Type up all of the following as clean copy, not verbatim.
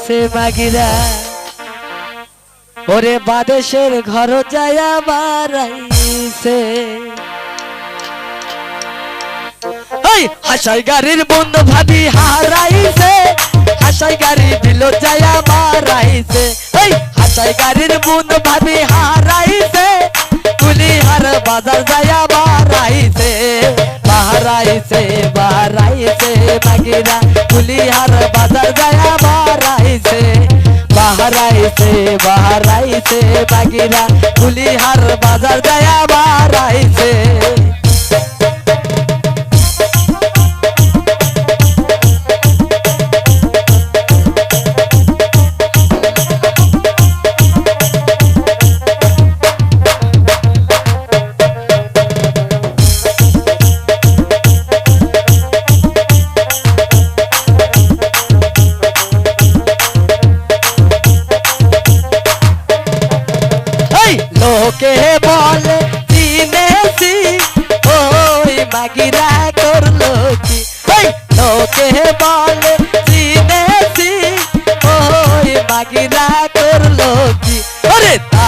বারাইছে মাগিরা ওরে বাদেশের ঘর যায়া বারাইছে ওই হাসাই গাড়ির বন্ধু ভাবি হারাইছে হাসাই গাড়ি দিল যায়া বারাইছে ওই হাসাই গাড়ির বন্ধু ভাবি হারাইছে কুলিহার বাজার যায়া বারাইছে বারাইছে বারাইছে মাগিরা কুলিহার বাজার যায়া বারাইছে বারাইছে বারাইছে মাগিরা কুলিহার বাজার যায়া বারাইছে লোকে বলে চিনেছি ওই মাগিরা করলো কি লোকে বলে চিনেছি ওই মাগিরা করলো কি ওরে তা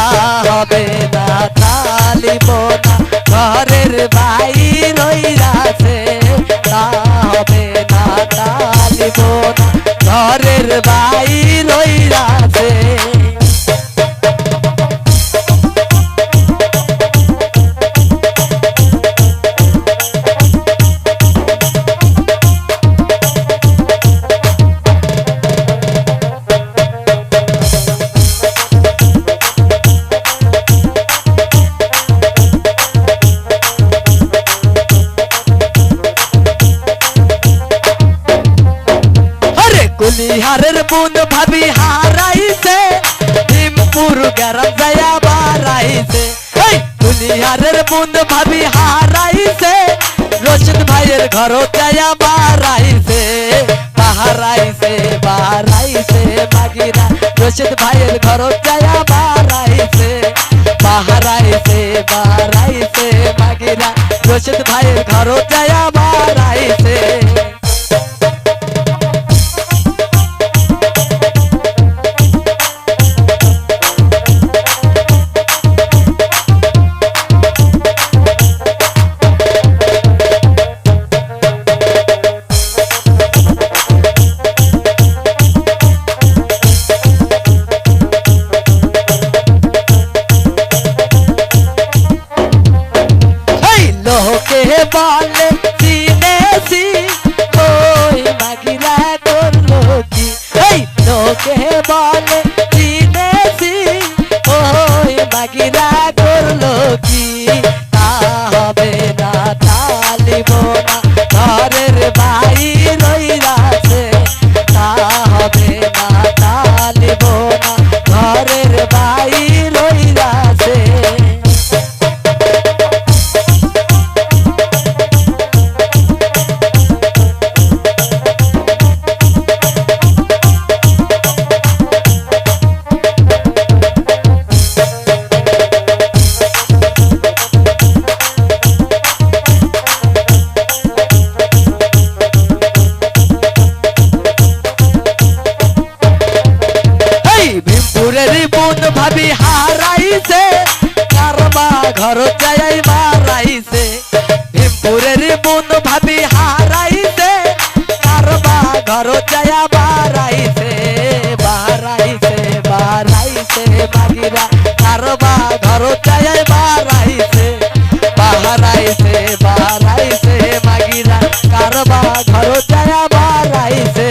হবে না তালিব না ঘরের বাইর রইরাছে তা হবে না তালিব না ঘরের বাইর রইরাছে কুলিহারের বোন ভাবি হারাইছে ভীমপুর গ্রাম যায়া বারাইছে কুলিহারের বোন ভাবি হারাইছে রশিদ ভাইয়ের ঘর যায়া বারাইছে বারাইছে বারাইছে মাগিরা রশিদ ভাইয়ের ঘর যায়া বারাইছে বারাইছে বারাইছে মাগিরা রশিদ ভাইয়ের ঘর যায়া বারাইছে লোকে বলে চিনেছি ওই মাগিরা করলো কি লোকে বলে চিনেছি ওই মাগিরা করলো কি তা হবে না তালিব না ঘরের বাইর রইরাছে তা হবে না তালিব না ঘরের বাইর রইরাছে বোন ভাবি হারাইছে কারবা ঘর যাই বারাইছে ভীমপুরের বোন ভাবি হারাইছে কারবা ঘর যায়া বারাইছে বারাইছে বারাইছে মাগিরা কারবা ঘর যাই বারাইছে বারাইছে বারাইছে মাগিরা কারবা ঘর যায়া বারাইছে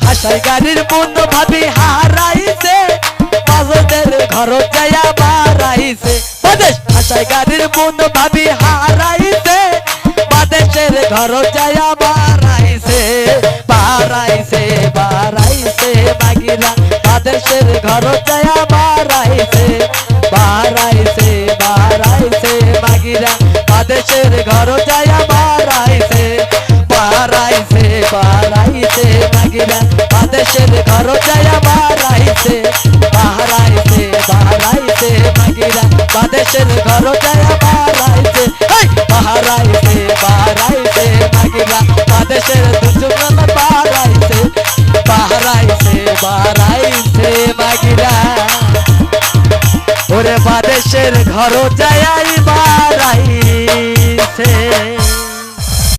হাসাই গাড়ির বন্ধু ভাবি হারাইছে বাজদের ঘর যায়া বারাইছে বাদেশ হাসাই গাড়ির বন্ধু ভাবি হারাইছে বাদেশের ঘর যায়া বারাইছে বারাইছে বারাইছে মাগিরা বাদেশের ঘর যায়া বারাইছে বাদেশের ঘর যায়া বাড়াইছে বাড়াইছে বাড়াইছে মাগিরা বাদেশের ঘর যায়া বাড়াইছে বাড়াইছে বাড়াইছে মাগিরা বাদেশের ঘর যায়া বাড়াইছে বাড়াইছে বাড়াইছে মাগিরা বাদেশের দুজন বাড়াইছে বাড়াইছে বাড়াইছে মাগিরা ওরে বাদেশের ঘর